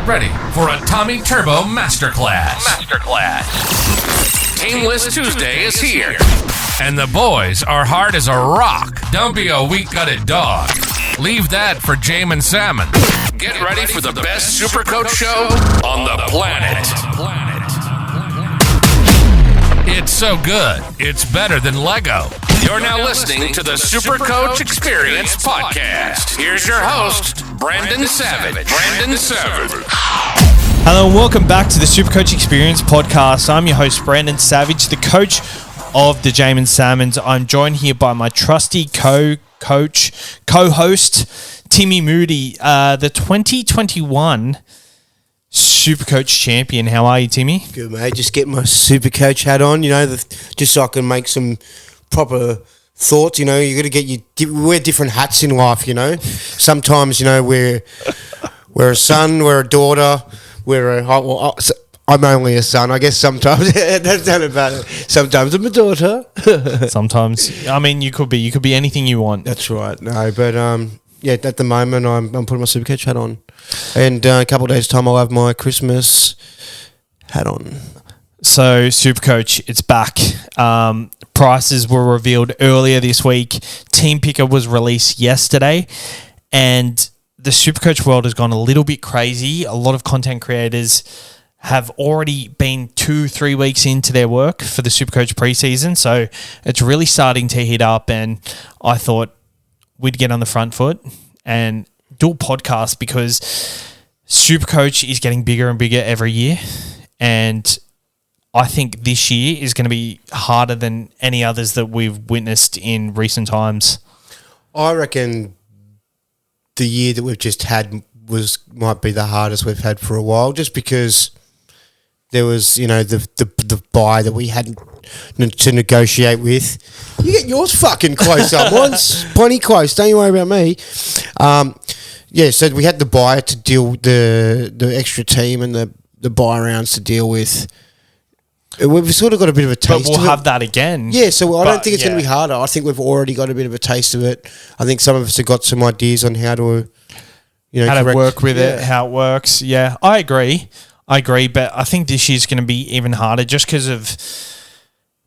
ready for a Tommy Turbo Masterclass. Tameless Tuesday is here, and the boys are hard as a rock. Don't be a weak-gutted dog. Leave that for Jamin Salmon. Get ready for the best SuperCoach show on the planet. It's so good, it's better than Lego. You're now listening to the SuperCoach Experience Podcast. Here's your host, Brandon Savage. Hello and welcome back to the SuperCoach Experience Podcast. I'm your host, Brandon Savage, the coach of the Jamin Salmons. I'm joined here by my trusty co-host, Timmy Moody, the 2021 SuperCoach champion. How are you, Timmy? Good, mate. Just get my SuperCoach hat on, just so I can make some proper thoughts. You got to wear different hats in life. Sometimes we're a son, we're a daughter, I'm only a son, I guess. Sometimes that's not about it. Sometimes I'm a daughter. Sometimes, you could be anything you want. That's right. No, but at the moment I'm putting my SuperCoach hat on, and a couple of days' time I'll have my Christmas hat on. So, SuperCoach, it's back. Prices were revealed earlier this week. Team Picker was released yesterday. And the SuperCoach world has gone a little bit crazy. A lot of content creators have already been 2-3 weeks into their work for the SuperCoach preseason. So, it's really starting to heat up. And I thought we'd get on the front foot and do a podcast because SuperCoach is getting bigger and bigger every year. And I think this year is going to be harder than any others that we've witnessed in recent times. I reckon the year that we've just had might be the hardest we've had for a while, just because there was, the buy that we had to negotiate with. You get yours fucking close up. Mine's plenty close. Don't you worry about me. So we had the buy to deal the extra team and the buy rounds to deal with. We've sort of got a bit of a taste of it. But we'll have that again. Yeah, so I don't think it's going to be harder. I think we've already got a bit of a taste of it. I think some of us have got some ideas on how to, how to work with it, how it works. Yeah, I agree, but I think this year's going to be even harder just because of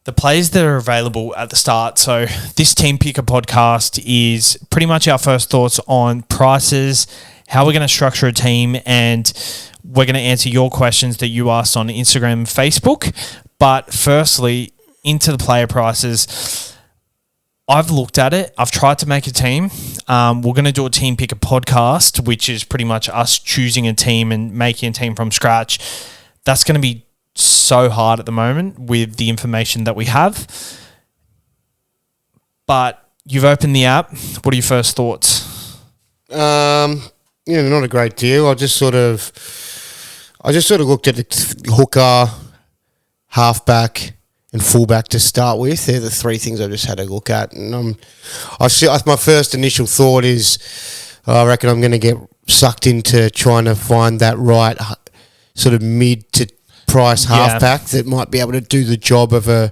the players that are available at the start. So this Team Picker podcast is pretty much our first thoughts on prices, how we're going to structure a team, and we're going to answer your questions that you asked on Instagram and Facebook. But firstly, into the player prices, I've looked at it. I've tried to make a team. We're going to do a Team Picker podcast, which is pretty much us choosing a team and making a team from scratch. That's going to be so hard at the moment with the information that we have. But you've opened the app. What are your first thoughts? Not a great deal. I just sort of looked at the hooker, halfback, and fullback to start with. They're the three things I just had a look at, and my first initial thought is, I reckon I'm going to get sucked into trying to find that right sort of mid to price halfback that might be able to do the job of a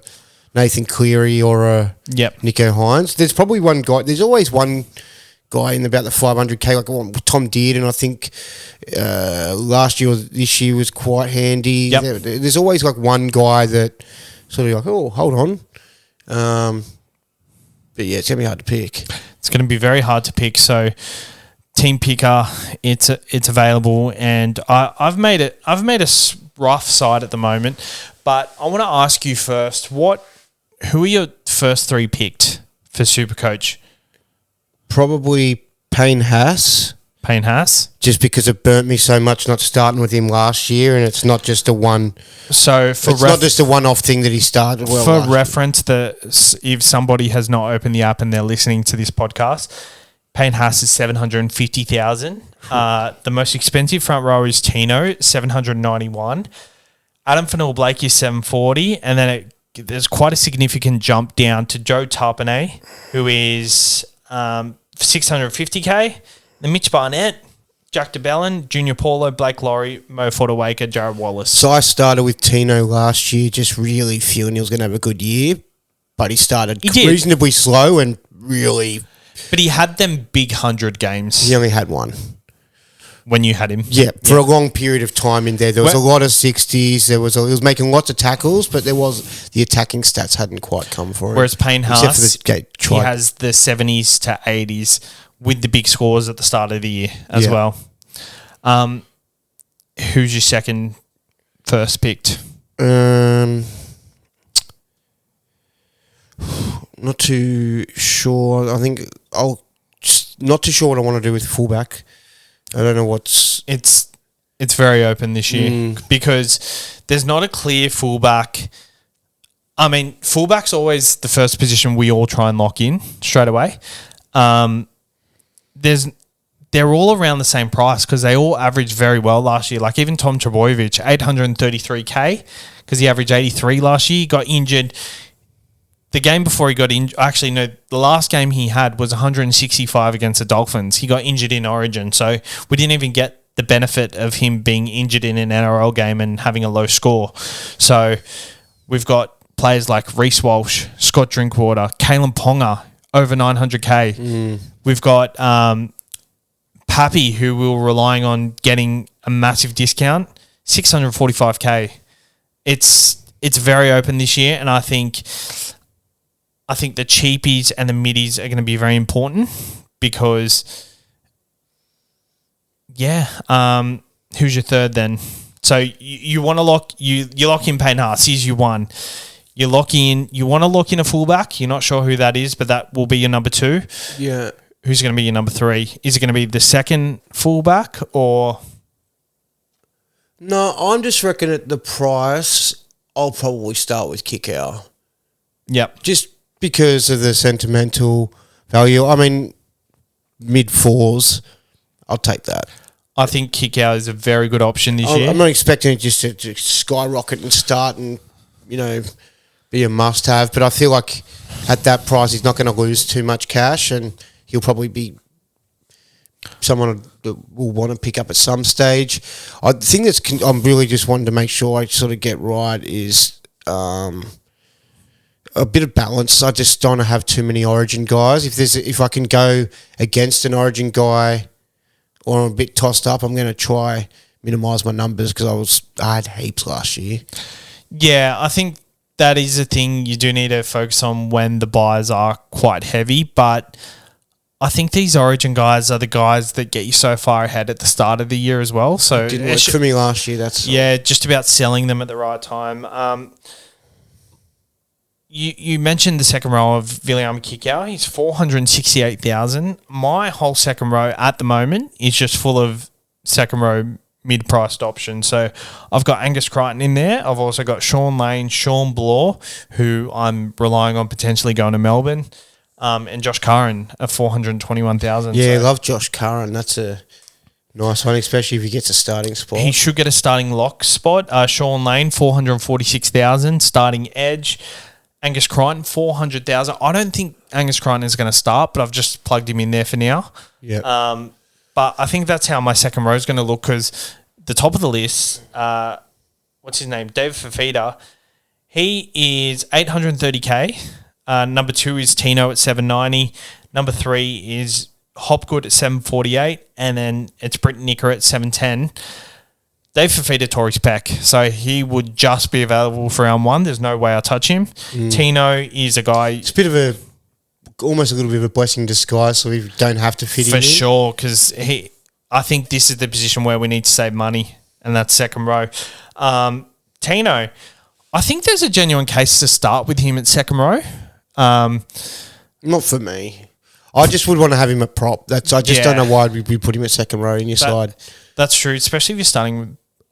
Nathan Cleary or a Nico Hines. There's probably one guy. There's always one guy in about the 500k, like Tom Dearden, and I think last year or this year was quite handy. Yep. There's always like one guy that sort of like, oh, hold on. But yeah, it's going to be hard to pick. It's going to be very hard to pick. So Team Picker, it's available, and I've made a rough side at the moment. But I want to ask you first, who are your first three picked for SuperCoach? Probably Payne Haas. Just because it burnt me so much not starting with him last year, and it's not just a one. So it's not just a one-off thing that he started well. For reference, if somebody has not opened the app and they're listening to this podcast, Payne Haas is 750,000. The most expensive front row is Tino, 791. Adam Fanua-Blake is 740, and then there's quite a significant jump down to Joe Tarpanay, who is 650k. Then Mitch Barnett, Jack DeBellin, Junior Paulo, Blake Laurie, Mo Fodawaker, Jared Wallace. So I started with Tino last year, just really feeling he was going to have a good year, but he started reasonably slow and really. But he had them big 100 games. He only had one. when you had him. Yeah, for a long period of time in there. There was a lot of 60s. He was making lots of tackles, but the attacking stats hadn't quite come for him. Whereas Payne Haas, he he has the 70s to 80s with the big scores at the start of the year as well. Who's your second first picked? Not too sure. I think not too sure what I want to do with fullback. I don't know what's... It's very open this year because there's not a clear fullback. I mean, fullback's always the first position we all try and lock in straight away. They're all around the same price because they all averaged very well last year. Like even Tom Trbojevic, 833K because he averaged 83 last year. He got injured. The game before he got injured, actually, no, the last game he had was 165 against the Dolphins. He got injured in Origin, so we didn't even get the benefit of him being injured in an NRL game and having a low score. So we've got players like Reece Walsh, Scott Drinkwater, Kalen Ponga, over 900K. We've got Pappy, who we were relying on getting a massive discount, 645K. It's very open this year, and I think the cheapies and the middies are going to be very important because, who's your third then? So you want to lock in Payne Haas. He's your one. You want to lock in a fullback. You're not sure who that is, but that will be your number two. Yeah. Who's going to be your number three? Is it going to be the second fullback or? No, I'm just reckoning at the price, I'll probably start with Kick-Out. Yep. Just because of the sentimental value. I mean, mid-fours, I'll take that. I think Kick-Out is a very good option this year. I'm not expecting it just to skyrocket and start and, be a must-have. But I feel like at that price, he's not going to lose too much cash and he'll probably be someone that will want to pick up at some stage. I think I'm really just wanting to make sure I sort of get right is a bit of balance. I just don't want to have too many Origin guys. If I can go against an Origin guy or I'm a bit tossed up, I'm going to try minimise my numbers because I had heaps last year. Yeah, I think that is a thing you do need to focus on when the buys are quite heavy, but I think these Origin guys are the guys that get you so far ahead at the start of the year as well. So it didn't work for me last year. Just about selling them at the right time. You mentioned the second row of Viliame Kikau. He's 468,000. My whole second row at the moment is just full of second row mid-priced options. So I've got Angus Crichton in there. I've also got Sean Lane, Sean Bloor, who I'm relying on potentially going to Melbourne, and Josh Curran at 421,000. Yeah, I love Josh Curran. That's a nice one, especially if he gets a starting spot. He should get a starting lock spot. Sean Lane, 446,000, starting edge. Angus Crichton, 400,000. I don't think Angus Crichton is going to start, but I've just plugged him in there for now. Yeah. But I think that's how my second row is going to look because the top of the list, what's his name? David Fafita. He is 830K. Number 2 is Tino at 790. Number 3 is Hopgood at 748. And then it's Britton Nicker at 710. Dave Fafita tore his pec, so he would just be available for round 1. There's no way I'll touch him. Tino is a guy... It's a bit of almost a little bit of a blessing in disguise, so we don't have to fit him in. For sure, because I think this is the position where we need to save money, and that's second row. Tino, I think there's a genuine case to start with him at second row. Not for me. I just would want to have him at prop. I don't know why we put him at second row in your side. That's true, especially if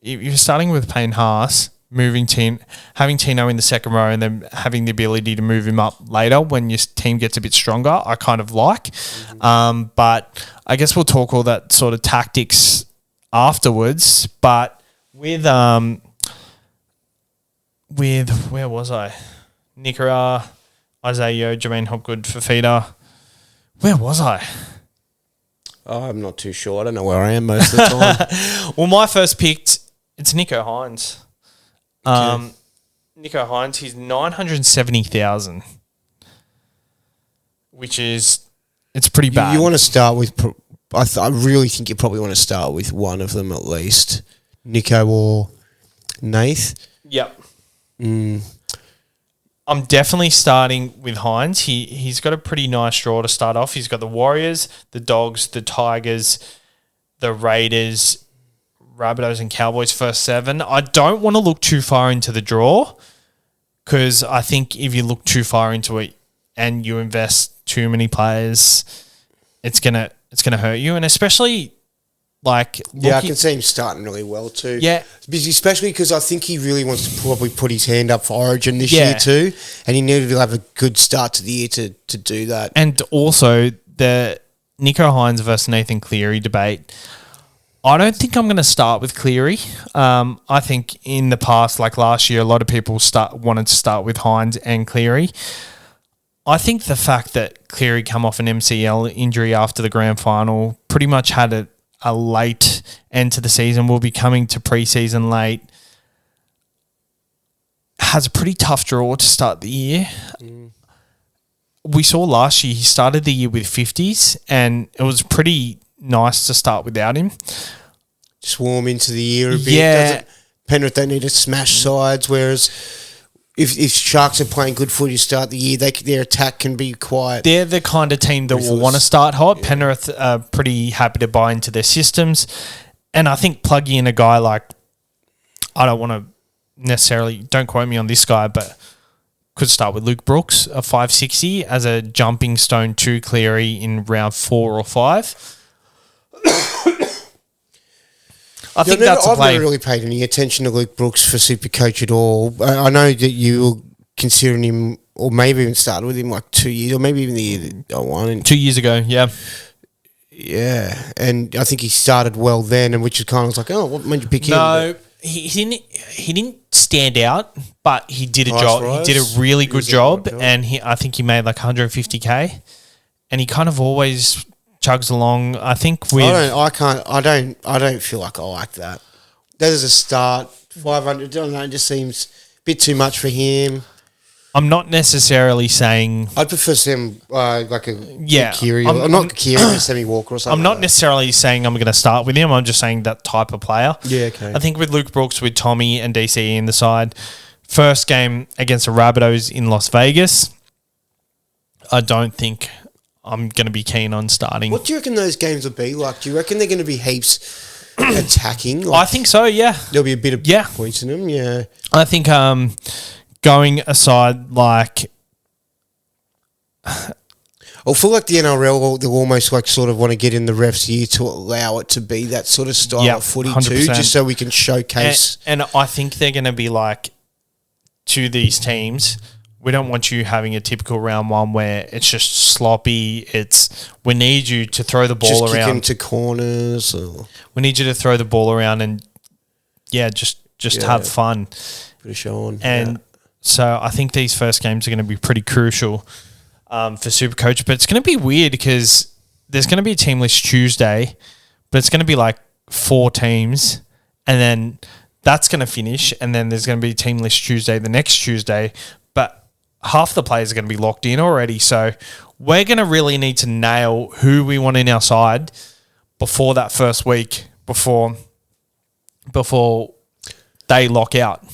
you're starting with Payne Haas, having Tino in the second row and then having the ability to move him up later when your team gets a bit stronger, I kind of like. But I guess we'll talk all that sort of tactics afterwards. But with where was I? Nicara, Isaiah Yeo, Jermaine Hopgood, Fafita. Where was I? I'm not too sure. I don't know where I am most of the time. Well, my first picked, it's Nico Hines. Okay. Nico Hines, he's 970,000, which is, it's pretty bad. You want to start with I really think you probably want to start with one of them at least, Nico or Nath. Yep. I'm definitely starting with Hines. He's got a pretty nice draw to start off. He's got the Warriors, the Dogs, the Tigers, the Raiders, Rabbitohs and Cowboys first 7. I don't want to look too far into the draw because I think if you look too far into it and you invest too many players, it's gonna hurt you. And especially like I can see him starting really well too. Yeah, especially because I think he really wants to probably put his hand up for Origin this year too, and he needed to have a good start to the year to do that. And also the Nico Hines versus Nathan Cleary debate. I don't think I'm going to start with Cleary. I think in the past, like last year, a lot of people wanted to start with Hines and Cleary. I think the fact that Cleary come off an MCL injury after the grand final, pretty much had a late end to the season, will be coming to preseason late, has a pretty tough draw to start the year. We saw last year he started the year with 50s and it was pretty nice to start without him. Just warm into the year a bit. Yeah. Penrith don't need to smash sides, whereas if Sharks are playing good footy to start the year, their attack can be quiet. They're the kind of team that will want to start hot. Yeah. Penrith are pretty happy to buy into their systems. And I think plugging in a guy like, I don't want to necessarily, don't quote me on this guy, but could start with Luke Brooks, a 560 as a jumping stone to Cleary in round 4 or 5. I think that's a play. I've never really paid any attention to Luke Brooks for Supercoach at all. I know that you were considering him, or maybe even started with him like 2 years, or maybe even the year that I won. 2 years ago, yeah. Yeah, and I think he started well then, and which is kind of like, oh, what made you pick him? No, he didn't stand out, but he did a job. Rise. He did a really good job, and I think he made like 150K, and he kind of always chugs along. I think with I don't feel like I like that. That is a start. 500. I don't know. It just seems a bit too much for him. I'm not necessarily saying I'd prefer some like a Kiri, not Kiri, but Sammy Walker or something. I'm not necessarily saying I'm going to start with him. I'm just saying that type of player. Yeah, okay. I think with Luke Brooks, with Tommy and DCE in the side, first game against the Rabbitohs in Las Vegas, I don't think I'm going to be keen on starting. What do you reckon those games will be like? Do you reckon they're going to be heaps attacking? Like, I think so, yeah. There'll be a bit of points in them, yeah. I think going aside, like, I feel like the NRL, they'll almost like sort of want to get in the refs' ear to allow it to be that sort of style of footy 100%. Too, just so we can showcase. And I think they're going to be like, to these teams, we don't want you having a typical round one where it's just sloppy. We need you to throw the ball just around. Kick into corners. We need you to throw the ball around and, just have fun. Put a show on. And so I think these first games are going to be pretty crucial for Supercoach. But it's going to be weird because there's going to be a team list Tuesday, but it's going to be like 4 teams. And then that's going to finish. And then there's going to be a team list Tuesday the next Tuesday. But half the players are going to be locked in already. So we're going to really need to nail who we want in our side before that first week, before they lock out.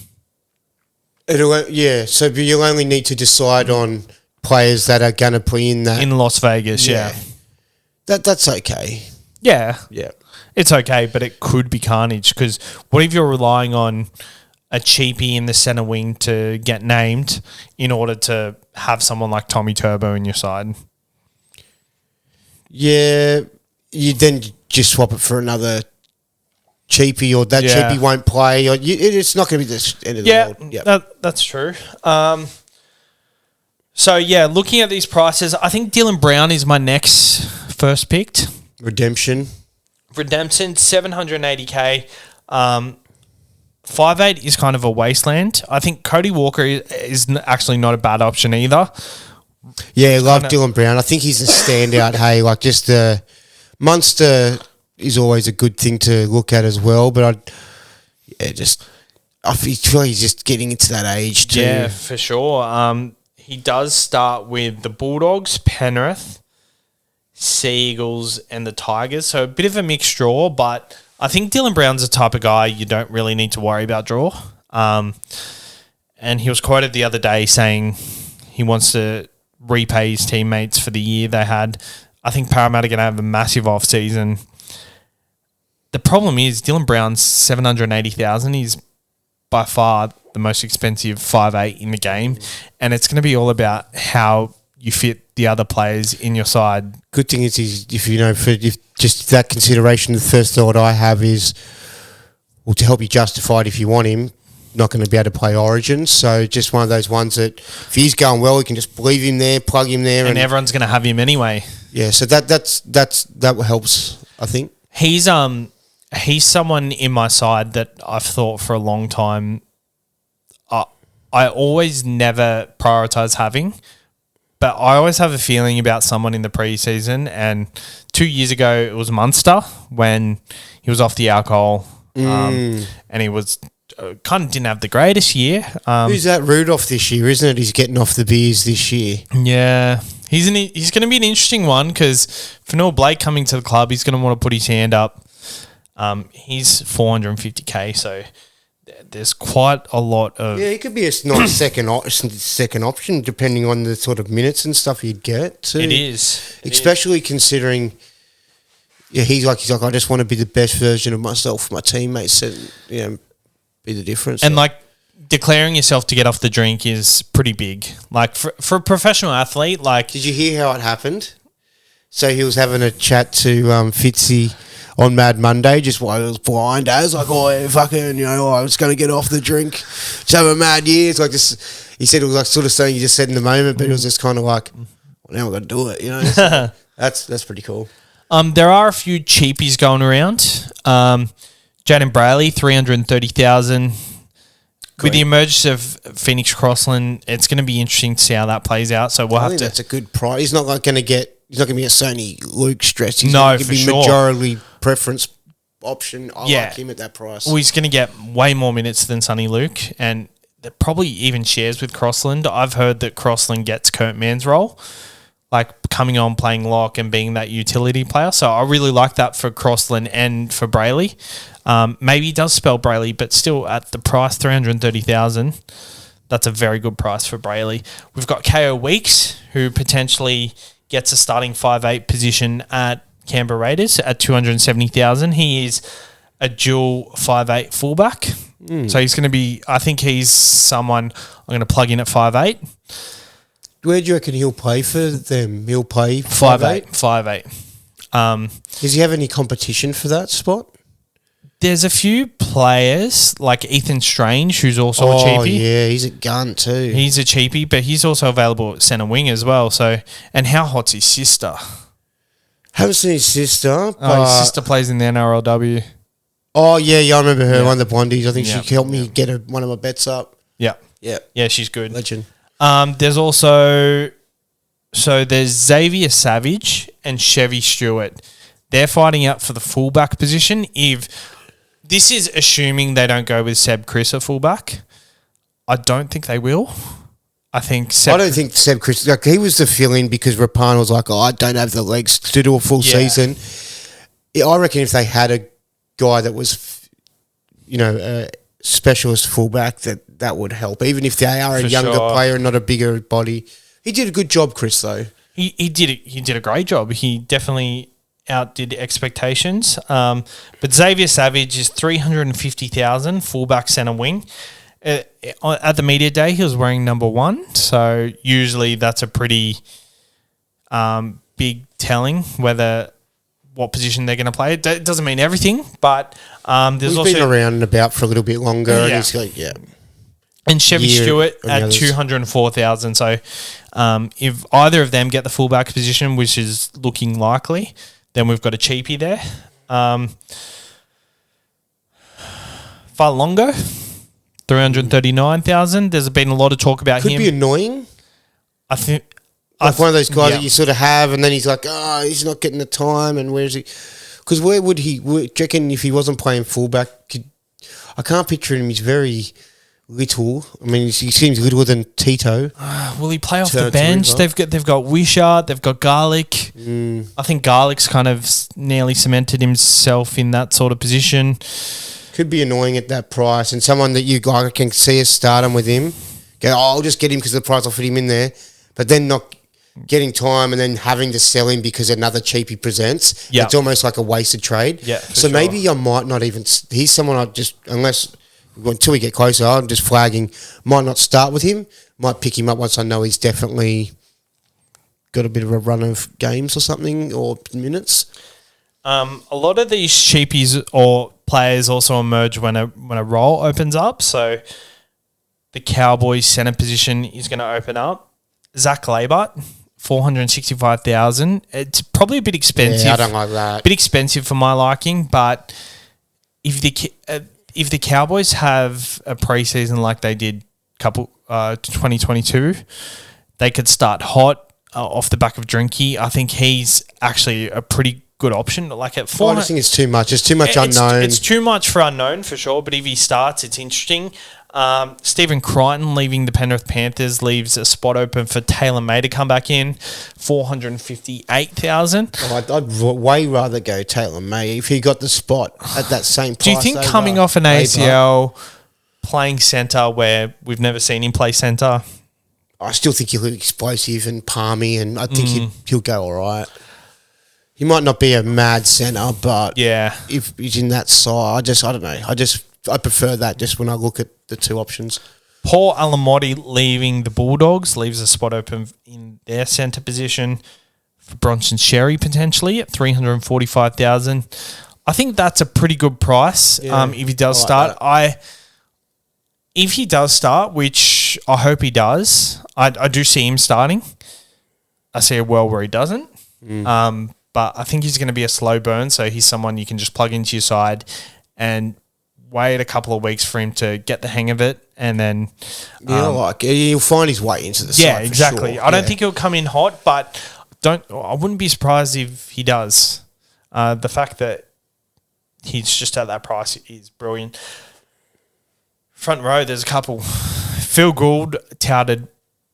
So you'll only need to decide on players that are going to be in that. In Las Vegas, yeah. That's okay. Yeah. Yeah. It's okay, but it could be carnage because what if you're relying on a cheapie in the centre wing to get named in order to have someone like Tommy Turbo in your side? Yeah, you then just swap it for another cheapie, or that cheapie won't play. Or it's not going to be the end of the world. Yeah, that's true. So, looking at these prices, I think Dylan Brown is my next first picked. Redemption, 780K. 5'8" is kind of a wasteland. I think Cody Walker is actually not a bad option either. Yeah, I love Dylan Brown. I think he's a standout. Hey, like just Munster is always a good thing to look at as well. But I feel like he's just getting into that age too. Yeah, for sure. He does start with the Bulldogs, Penrith, Sea Eagles, and the Tigers. So a bit of a mixed draw, but I think Dylan Brown's the type of guy you don't really need to worry about draw. And he was quoted the other day saying he wants to repay his teammates for the year they had. I think Parramatta are going to have a massive off-season. The problem is Dylan Brown's $780,000. He's by far the most expensive 5'8" in the game, and it's going to be all about how you fit the other players in your side. Good thing is if just that consideration, the first thought I have is, well, to help you justify it if you want him, not going to be able to play Origins. So just one of those ones that if he's going well, you can just leave him there, plug him there, and everyone's going to have him anyway. Yeah, so that helps, I think. He's someone in my side that I've thought for a long time. I always never prioritise having, but I always have a feeling about someone in the preseason. And 2 years ago, it was Munster when he was off the alcohol, and he was kind of didn't have the greatest year. Who's that? Rudolph this year, isn't it? He's getting off the beers this year. Yeah. He's going to be an interesting one because Fanua Blake coming to the club, he's going to want to put his hand up. He's $450K, so there's quite a lot of... Yeah, he could be a nice second option depending on the sort of minutes and stuff you'd get too. It is. Especially considering... Yeah, he's like, I just want to be the best version of myself for my teammates and, be the difference. And, declaring yourself to get off the drink is pretty big. For a professional athlete, Did you hear how it happened? So he was having a chat to Fitzy on Mad Monday, just while he was blind as, I was going to get off the drink. Just have a mad year. It's like this, he said it was like sort of something you just said in the moment, but it was just kind of like, well, now I've got to do it, So that's pretty cool. There are a few cheapies going around. Jaden Brayley, $330,000. With the emergence of Phoenix Crossland, it's going to be interesting to see how that plays out. So I think that's a good price. He's not going to get Sonny Luke stressed. He's going to be majority preference option. I like him at that price. Well, he's going to get way more minutes than Sonny Luke, and probably even shares with Crossland. I've heard that Crossland gets Kurt Mann's role, coming on, playing lock and being that utility player. So I really like that for Crossland and for Brayley. Maybe he does spell Brayley, but still at the price, $330,000. That's a very good price for Brayley. We've got KO Weeks, who potentially gets a starting 5'8" position at Canberra Raiders at $270,000. He is a dual 5'8" fullback. So he's going to be, I think he's someone I'm going to plug in at 5'8". Where do you reckon he'll play for them? He'll play 5'8". 5'8". Does he have any competition for that spot? There's a few players like Ethan Strange, who's also a cheapie. Oh, yeah, he's a gun too. He's a cheapie, but he's also available at centre wing as well. So, and how hot's his sister? Haven't seen his sister. His sister plays in the NRLW. Oh, yeah, I remember her, one of the blondies. I think she helped me get one of my bets up. Yeah. Yeah. Yeah, she's good. Legend. There's also... So there's Xavier Savage and Chevy Stewart. They're fighting out for the fullback position. This is assuming they don't go with Seb Chris at fullback. I don't think they will. I don't think Seb Chris... he was the fill-in because Rapana was like, I don't have the legs to do a full season. I reckon if they had a guy that was, a specialist fullback, that would help. Even if they are a younger player and not a bigger body. He did a good job, Chris, though. He did a great job. He definitely outdid expectations. But Xavier Savage is $350,000, fullback centre wing. At the media day, he was wearing number 1, so usually that's a pretty big telling what position they're going to play. It doesn't mean everything, but there's also... He's been around and about for a little bit longer. Yeah. And he's like, And Chevy Stewart at $204,000. So if either of them get the fullback position, which is looking likely, then we've got a cheapie there. Farlongo, $339,000. There's been a lot of talk about him. Could be annoying. I think... one of those guys that you sort of have, and then he's like, he's not getting the time, and where is he? Because where would he... Do you reckon if he wasn't playing fullback... I can't picture him. He's very little. I mean, he seems littler than Tito. Will he play off the bench? They've got Wishart, they've got Garlic. I think Garlic's kind of nearly cemented himself in that sort of position. Could be annoying at that price, and someone that you guys can see us start him with him. Go, I'll just get him because the price will fit him in there, but then not getting time and then having to sell him because another cheapie presents. Yep. It's almost like a wasted trade. Yeah, so maybe I might not even. He's someone I just until we get closer, I'm just flagging. Might not start with him. Might pick him up once I know he's definitely got a bit of a run of games or something or minutes. A lot of these cheapies or players also emerge when a role opens up. So the Cowboys centre position is going to open up. Zach Labart, 465,000. It's probably a bit expensive. Yeah, I don't like that. A bit expensive for my liking, but if the Cowboys have a preseason like they did 2022, they could start hot off the back of Drinky. I think he's actually a pretty good option. Like at 400, I just think it's too much. It's too much unknown. It's too much for unknown for sure. But if he starts, it's interesting. Stephen Crichton leaving the Penrith Panthers leaves a spot open for Taylor May to come back in, 458,000. I'd way rather go Taylor May if he got the spot at that same price. Do you think coming off an ACL, playing centre where we've never seen him play centre? I still think he'll look explosive and palmy, and I think he'll go all right. He might not be a mad centre, but if he's in that side, I don't know. I prefer that just when I look at the two options. Paul Alamotti leaving the Bulldogs leaves a spot open in their centre position for Bronson Sherry potentially at 345,000. I think that's a pretty good price. If he does start, if he does start, which I hope he does, I do see him starting. I see a world where he doesn't. But I think he's going to be a slow burn, so he's someone you can just plug into your side and wait a couple of weeks for him to get the hang of it, and then he'll find his way into the side. Yeah, exactly. Sure. I don't think he'll come in hot, but I wouldn't be surprised if he does. The fact that he's just at that price is brilliant. Front row, there's a couple. Phil Gould touted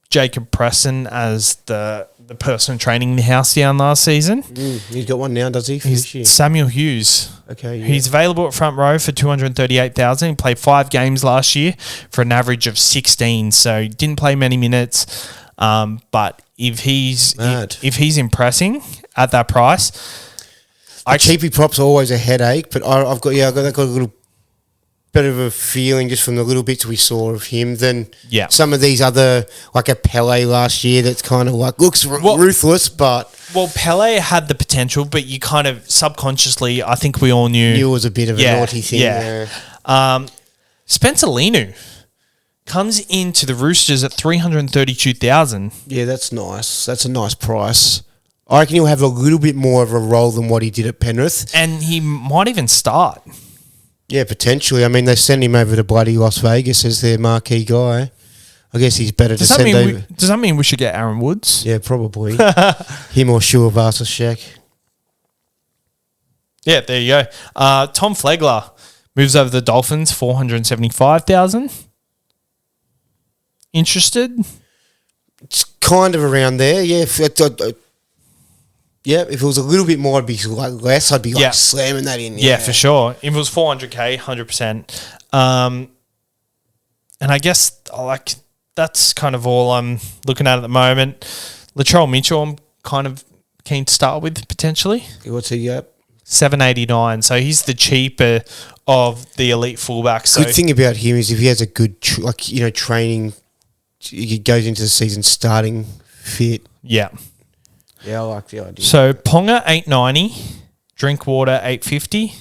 Jacob Preston as the person training the house down last season. He's got one now, does he? He's Samuel Hughes. Okay, yeah. He's available at front row for 238,000. He played 5 games last year for an average of 16, so he didn't play many minutes. But if he's impressing at that price, cheapy props are always a headache. But I've got a little bit of a feeling just from the little bits we saw of him than some of these other, like a Pele last year that's kind of like looks ruthless, but... Well, Pele had the potential, but you kind of subconsciously, I think we all knew... It was a bit of a naughty thing. Yeah. Spencer Linu comes into the Roosters at 332,000. Yeah, that's nice. That's a nice price. I reckon he'll have a little bit more of a role than what he did at Penrith. And he might even start. Yeah, potentially. I mean, they send him over to bloody Las Vegas as their marquee guy. I guess he's better to send over. Does that mean we should get Aaron Woods? Yeah, probably. Him or Shua Vasashek. Yeah, there you go. Tom Flegler moves over the Dolphins, 475,000. Interested? It's kind of around there, yeah. If it was a little bit more, I'd be like less. I'd be like slamming that in. Yeah, for sure. If it was 400K, 100%. And I guess that's kind of all I'm looking at the moment. Latrell Mitchell, I'm kind of keen to start with potentially. What's he at? 789. So he's the cheaper of the elite fullbacks. Good thing about him is if he has a good training, he goes into the season starting fit. Yeah. Yeah, I like the idea. So Ponga 890, Drinkwater 850,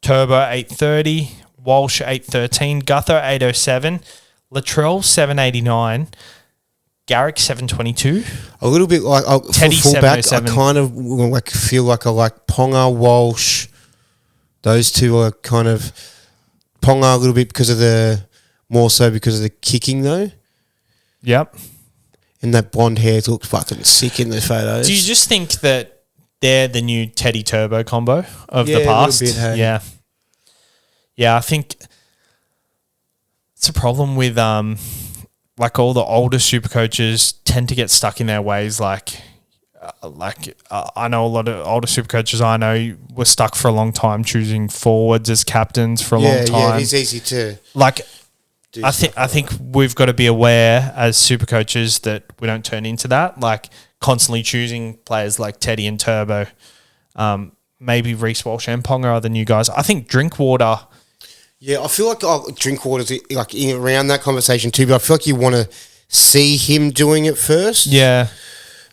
Turbo 830, Walsh 813, Gutho 807, Latrell 789, Garrick 722. A little bit like Teddy for fullback, I 707. kind of feel like I like Ponga, Walsh. Those two are kind of Ponga a little bit because of the kicking though. Yep. And that blonde hair looks fucking sick in the photos. Do you just think that they're the new Teddy Turbo combo of the past? A little bit, hey. Yeah. Yeah, I think it's a problem with like all the older super coaches tend to get stuck in their ways. I know a lot of older super coaches I know were stuck for a long time choosing forwards as captains for a long time. Yeah, it is easy to I think we've got to be aware as super coaches that we don't turn into that. Like constantly choosing players like Teddy and Turbo, maybe Reece Walsh and Ponga are the new guys. I think Drinkwater. Yeah, I feel like Drinkwater's like around that conversation too, but I feel like you want to see him doing it first. Yeah.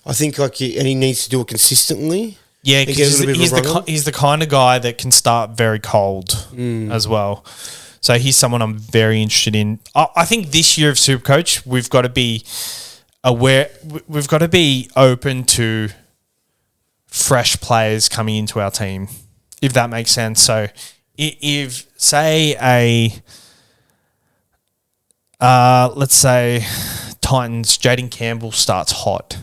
I think and he needs to do it consistently. Yeah, because he's the kind of guy that can start very cold as well. So he's someone I'm very interested in. I think this year of Supercoach, we've got to be aware. We've got to be open to fresh players coming into our team, if that makes sense. So if say let's say Titans, Jaden Campbell starts hot.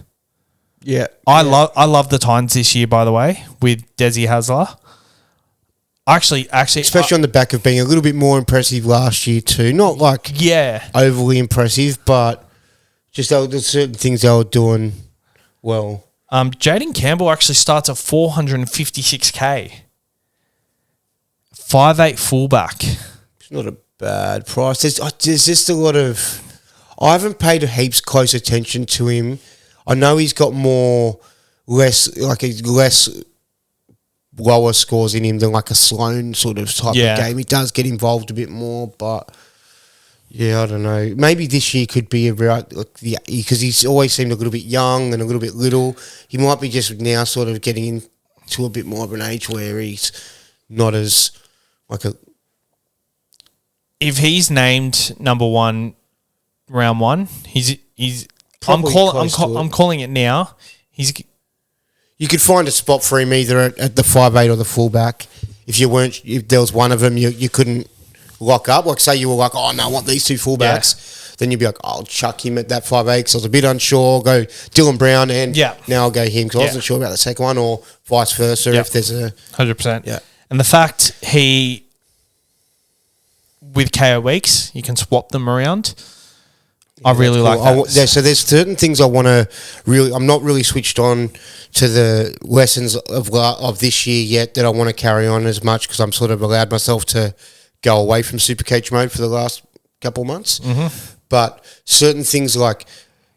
Yeah, I love the Titans this year, by the way, with Desi Hasler. Actually, especially on the back of being a little bit more impressive last year too. Not like overly impressive, but just there's certain things they were doing well. Jaden Campbell actually starts at 456K. 5'8" fullback. It's not a bad price. There's just a lot of. I haven't paid heaps close attention to him. I know he's got less lower scores in him than like a Sloan sort of type of game. He does get involved a bit more, but yeah, I don't know. Maybe this year could be because he's always seemed a little bit young and a little bit little. He might be just now sort of getting into a bit more of an age where he's not as like a. If he's named number one, round one, he's. I'm calling it now. You could find a spot for him either at the 5'8" or the fullback. If there was one of them you couldn't lock up. Like say you were like, oh no, I want these two fullbacks. Then you'd be like, I'll chuck him at that 5'8" because I was a bit unsure. Go Dylan Brown and now I'll go him because I wasn't sure about the second one or vice versa. If there's a 100%. Yeah. And the fact with KO weeks, you can swap them around. I really like that. So there's certain things I want to really. I'm not really switched on to the lessons of this year yet that I want to carry on as much because I'm sort of allowed myself to go away from Supercoach mode for the last couple of months. Mm-hmm. But certain things like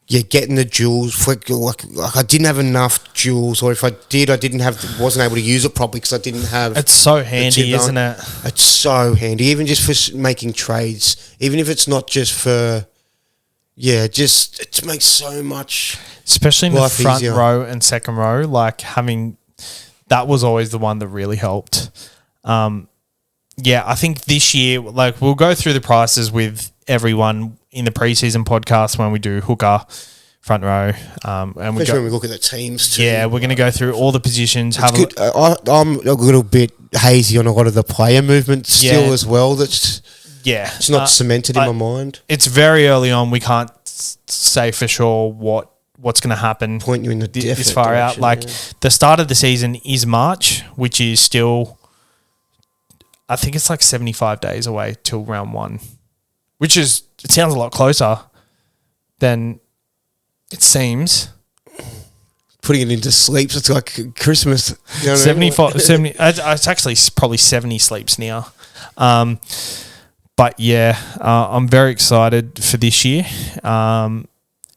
getting the jewels. Like I didn't have enough jewels, or if I did, wasn't able to use it properly because I didn't have. It's so handy, isn't it? It's so handy, even just for making trades, even if it's not just for. Yeah, it makes so much, especially in the front row and second row. Like that was always the one that really helped. I think this year, like we'll go through the prices with everyone in the preseason podcast when we do hooker, front row, and especially when we look at the teams too. Yeah, we're going to go through all the positions. I'm a little bit hazy on a lot of the player movement still as well. It's not cemented in my mind. It's very early on. We can't say for sure what's going to happen. Point you in the this far out. Like the start of the season is March, which is still, I think it's like 75 days away till round one, which is, it sounds a lot closer than it seems. Putting it into sleeps, it's like Christmas. You know 75, 70. It's actually probably 70 sleeps now. But yeah, I'm very excited for this year. And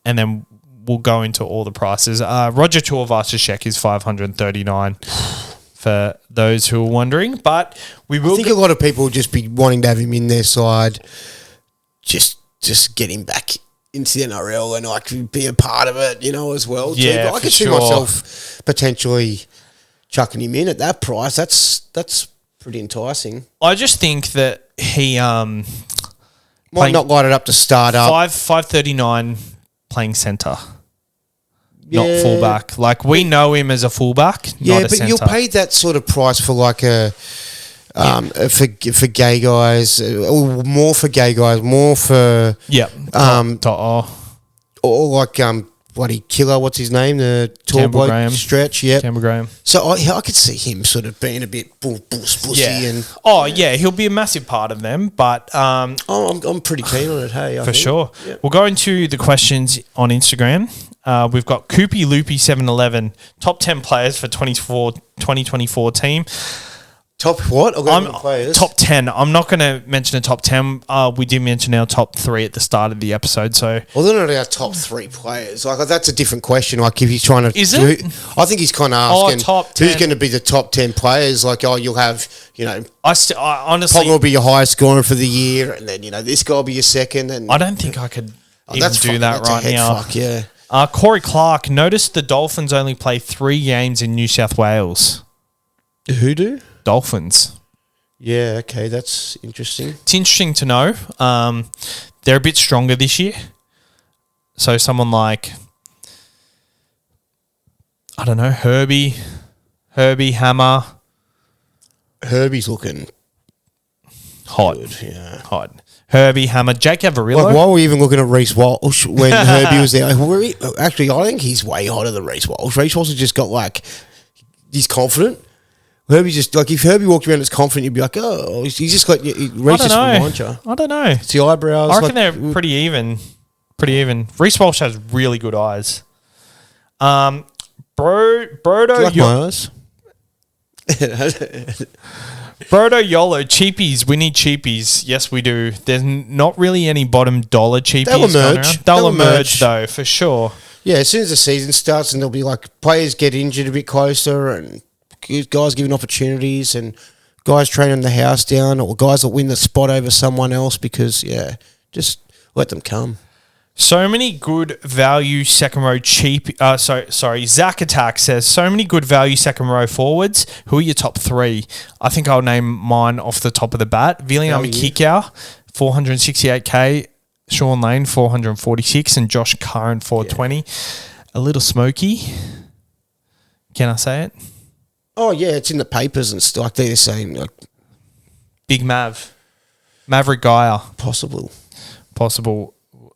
then we'll go into all the prices. Roger Tuivasa-Sheck is $539 for those who are wondering. But we will. I think a lot of people will just be wanting to have him in their side, just get him back into the NRL and I can be a part of it, as well. Yeah, too. But I could see myself potentially chucking him in at that price. That's pretty enticing. I just think that he might not light it up to start up. $539 playing centre, not fullback. Like we know him as a fullback, not a centre. You'll pay that sort of price for like for gay guys, or more for gay guys, more for or like bloody killer. What's his name? The tall Campbell bloke Graham. stretch. Yeah, Campbell Graham. So I could see him sort of being a bit pussy and. Oh yeah, he'll be a massive part of them. But I'm pretty keen on it. Hey, I for think. sure. Yeah. We'll go into the questions on Instagram. We've got Koopy Loopy 711 top 10 players for 2024 team. Top what? Players. Top 10. I'm not going to mention a top 10. We did mention our top 3 at the start of the episode. So, well, they're not our top 3 players. Like that's a different question. Like if he's trying to, is it? I think he's kind of asking top 10. who's going to be the top 10 players. Like you'll have I honestly, Pogba will be your highest scorer for the year, and then this guy will be your second. And I don't think I could even do that right now. Fuck, yeah. Corey Clark noticed the Dolphins only play 3 games in New South Wales. Who do? Dolphins. Yeah, okay, that's interesting. It's interesting to know. They're a bit stronger this year. So someone like, I don't know, Herbie Hammer. Herbie's looking hot. good, yeah. Hot. Herbie Hammer. Jake Avarillo. Like, why were we even looking at Reece Walsh when Herbie was there? Actually, I think he's way hotter than Reece Walsh. Reece Walsh has just got he's confident. Herbie's just if Herbie walked around as confident, you'd be like, oh, he's just got Reece just reminds you. I don't know. It's the eyebrows. I reckon they're pretty even. Pretty even. Reece Walsh has really good eyes. Brodo. Do you like my eyes? Brodo YOLO cheapies. We need cheapies. Yes, we do. There's not really any bottom dollar cheapies. They'll emerge. They'll emerge though, for sure. Yeah, as soon as the season starts, and there'll be players get injured a bit closer, and guys giving opportunities, and guys training the house down, or guys that win the spot over someone else because just let them come. So many good value second row Zach Attack says, so many good value second row forwards. Who are your top 3? I think I'll name mine off the top of the bat. Viliami Kikau, 468k. Sean Lane, 446. And Josh Curran, 420. Yeah. A little smoky. Can I say it? Oh, yeah, it's in the papers and stuff. They're saying Big Mav. Maverick Geyer. Possible.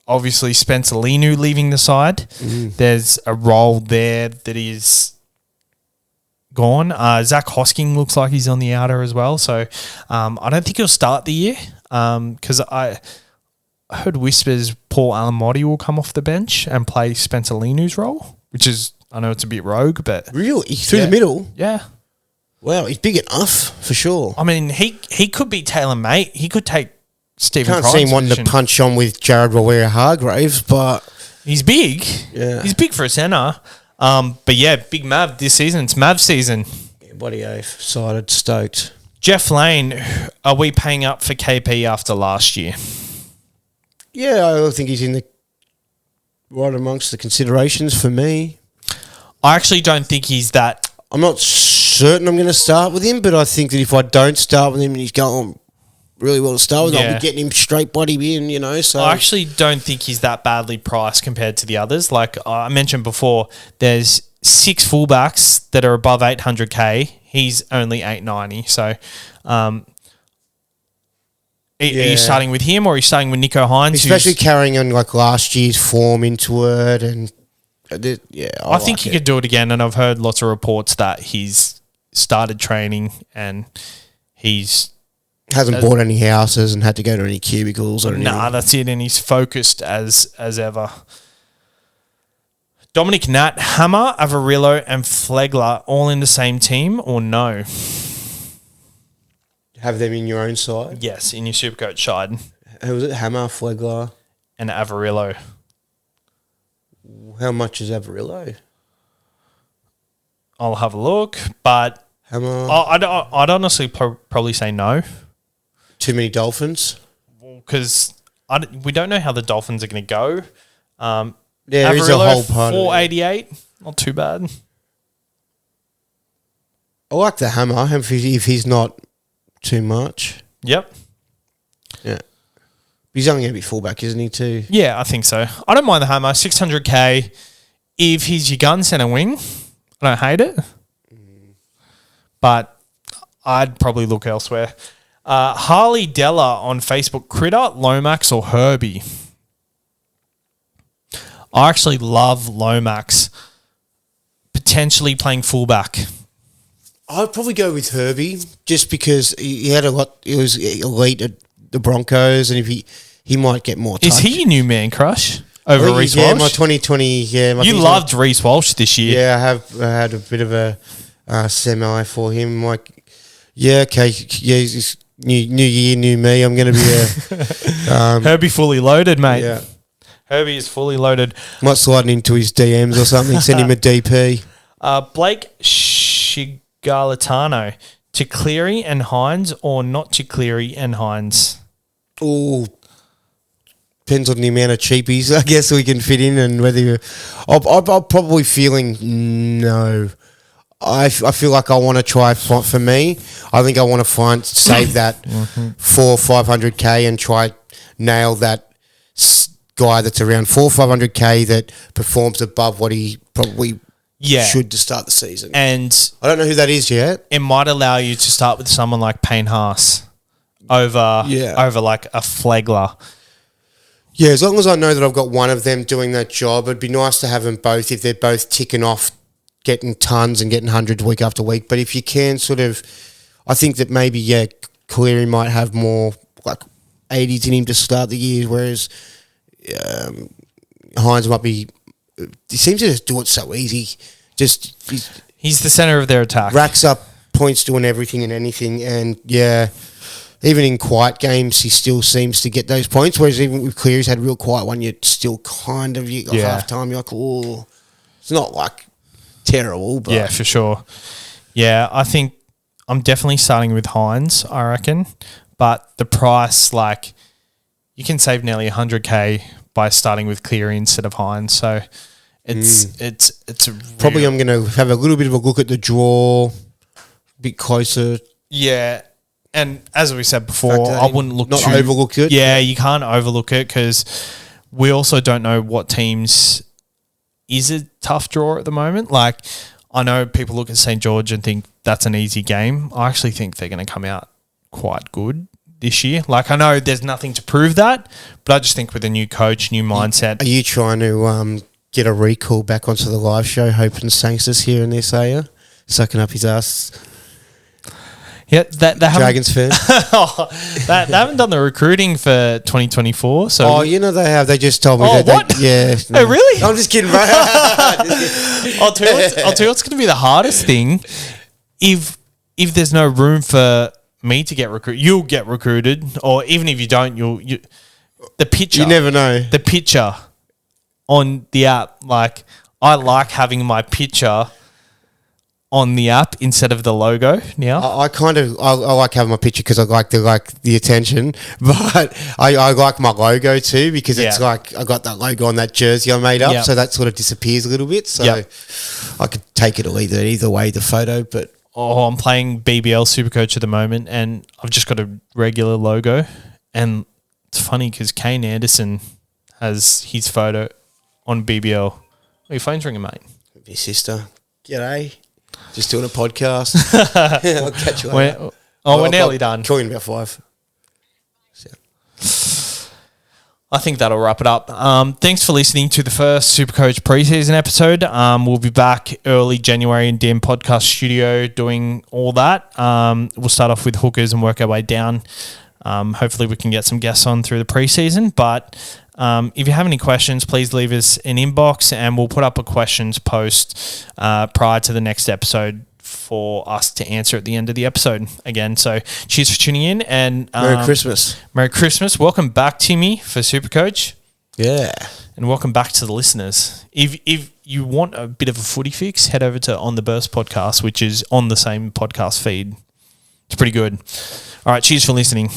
Obviously, Spencer Linu leaving the side. There's a role there that is gone. Zach Hosking looks like he's on the outer as well. So I don't think he'll start the year because I heard whispers Paul Alamotti will come off the bench and play Spencer Linu's role, which is, I know it's a bit rogue, but... Really? Through the middle? Yeah. Wow, he's big enough, for sure. I mean, he could be Taylor Mate. He could take Stephen Can't see him wanting to punch on with Jared Rawera-Hargraves, but... He's big. Yeah. He's big for a centre. But yeah, big Mav this season. It's Mav season. Yeah, bloody oath. Excited, stoked. Jeff Lane, are we paying up for KP after last year? Yeah, I think he's in the right amongst the considerations for me. I actually don't think he's that. I'm not certain I'm going to start with him, but I think that if I don't start with him and he's going really well to start with, I'll be getting him straight bloody in, so... I actually don't think he's that badly priced compared to the others. Like I mentioned before, there's 6 fullbacks that are above 800k. He's only 890. So are you starting with him or are you starting with Nico Hines? Especially carrying on last year's form into it and... I think he could do it again, and I've heard lots of reports that he's started training and he's... Hasn't bought any houses and had to go to any cubicles or anything. Nah, that's it, and he's focused as ever. Dominic Nat, Hammer, Avarillo, and Flegler all in the same team, or no? Have them in your own side? Yes, in your Supercoach side. Who was it? Hammer, Flegler, and Avarillo. How much is Avarillo? I'll have a look, but Hammer. I'd honestly probably say no. Too many Dolphins? Because we don't know how the Dolphins are going to go. There is a whole part 488, not too bad. I like the Hammer if he's not too much. Yep. Yeah. He's only going to be fullback, isn't he, too? Yeah, I think so. I don't mind the Hammer. 600k. If he's your gun centre wing, I don't hate it. But I'd probably look elsewhere. Harley Della on Facebook. Critter, Lomax or Herbie? I actually love Lomax potentially playing fullback. I'd probably go with Herbie just because he had a lot. He was elite at the Broncos, and if he might get more touch. Is he your new man crush over Reece Walsh? Yeah, my 2020. Yeah, you loved Reece Walsh this year. Yeah, I had a bit of a semi for him. Like, yeah, okay, yeah, he's new year, new me. I'm going to be Herbie fully loaded, mate. Yeah, Herbie is fully loaded. Might slide into his DMs or something. Send him a DP. Blake Shigalatano, Chicleary and Hines, or not Chicleary and Hines? Oh, depends on the amount of cheapies I guess we can fit in, and whether you. I'm probably feeling no. I feel like I want to try for me. I think I want to save that for 500k and try nail that guy that's around 500k that performs above what he probably should to start the season. And I don't know who that is yet. It might allow you to start with someone like Payne Haas over like a Flegler. Yeah, as long as I know that I've got one of them doing that job, it'd be nice to have them both if they're both ticking off, getting tons and getting hundreds week after week. But if you can sort of, I think that maybe, Cleary might have more like 80s in him to start the year, whereas Hines might be, he seems to just do it so easy. He's the centre of their attack. Racks up points doing everything and anything. And even in quiet games, he still seems to get those points. Whereas even with Cleary's had a real quiet one, you're still kind of, half time, you're like, oh, it's not like terrible. But yeah, for sure. Yeah, I think I'm definitely starting with Hines, I reckon. But the price, like, you can save nearly 100k by starting with Cleary instead of Hines. So it's probably I'm going to have a little bit of a look at the draw, a bit closer. Yeah. And as we said before, I wouldn't overlook it. Yeah, you can't overlook it because we also don't know what teams is a tough draw at the moment. Like, I know people look at St. George and think that's an easy game. I actually think they're going to come out quite good this year. Like, I know there's nothing to prove that, but I just think with a new coach, new mindset. Are you trying to get a recall back onto the live show, hoping Sankster's here and there, say you? Sucking up his ass. Yeah, they Dragons fan. They haven't done the recruiting for 2024. So they have. They just told me. Oh, what? No. Oh, really? I'm just kidding, bro. I'll tell you what's going to be the hardest thing. If there's no room for me to get recruited, you'll get recruited, or even if you don't, the picture. You never know. The picture on the app, like, I like having my picture on the app instead of the logo now. I like having my picture because I like the attention, but I like my logo too because it's like I got that logo on that jersey I made up, so that sort of disappears a little bit. So I could take it or leave it either way, the photo. But I'm playing BBL SuperCoach at the moment, and I've just got a regular logo, and it's funny because Kane Anderson has his photo on BBL. Oh, your phone's ringing, mate. My sister. G'day. Just doing a podcast. I'll catch you later. We're nearly done. Call you in about 5. I think that'll wrap it up. Thanks for listening to the first SuperCoach preseason episode. We'll be back early January in DM Podcast Studio doing all that. We'll start off with hookers and work our way down. Hopefully we can get some guests on through the preseason. But if you have any questions, please leave us an inbox and we'll put up a questions post prior to the next episode for us to answer at the end of the episode again. So cheers for tuning in and Merry Christmas. Merry Christmas. Welcome back, Timmy, for SuperCoach. Yeah. And welcome back to the listeners. If you want a bit of a footy fix, head over to On The Burst podcast, which is on the same podcast feed. It's pretty good. All right, cheers for listening.